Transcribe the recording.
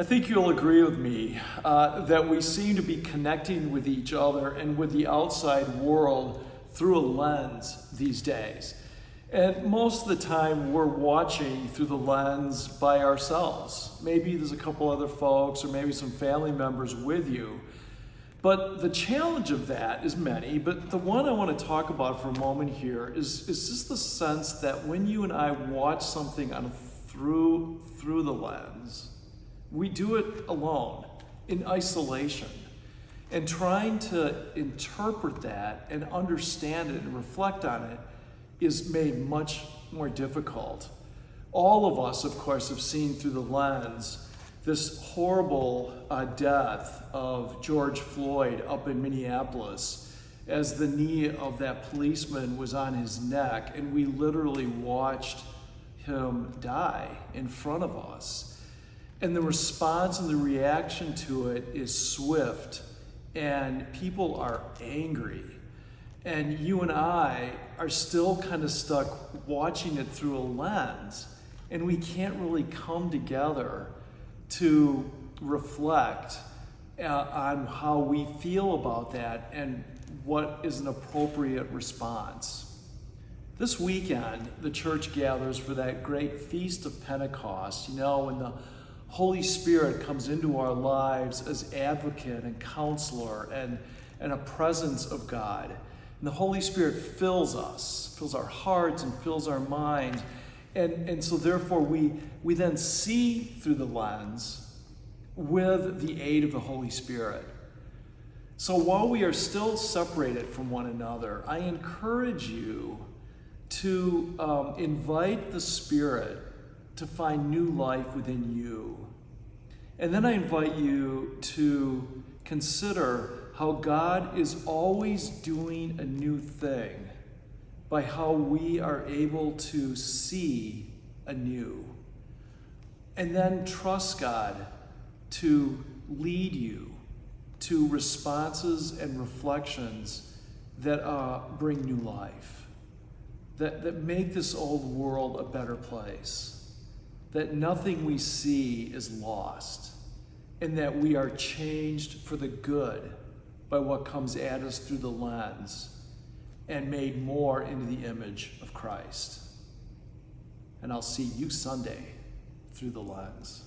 I think you'll agree with me that we seem to be connecting with each other and with the outside world through a lens these days. And most of the time we're watching through the lens by ourselves. Maybe there's a couple other folks or maybe some family members with you. But the challenge of that is many, but the one I want to talk about for a moment here is just the sense that when you and I watch something through the lens, we do it alone, in isolation. And trying to interpret that and understand it and reflect on it is made much more difficult. All of us, of course, have seen through the lens this horrible death of George Floyd up in Minneapolis as the knee of that policeman was on his neck, and we literally watched him die in front of us. And the response and the reaction to it is swift, and people are angry. And you and I are still kind of stuck watching it through a lens, and we can't really come together to reflect on how we feel about that and what is an appropriate response. This weekend, the church gathers for that great feast of Pentecost, when the Holy Spirit comes into our lives as advocate and counselor and a presence of God. And the Holy Spirit fills us, fills our hearts and fills our minds. And so therefore we then see through the lens with the aid of the Holy Spirit. So while we are still separated from one another, I encourage you to invite the Spirit to find new life within you. And then I invite you to consider how God is always doing a new thing by how we are able to see anew. And then trust God to lead you to responses and reflections that bring new life, that make this old world a better place, that nothing we see is lost, and that we are changed for the good by what comes at us through the lens and made more into the image of Christ. And I'll see you Sunday through the lens.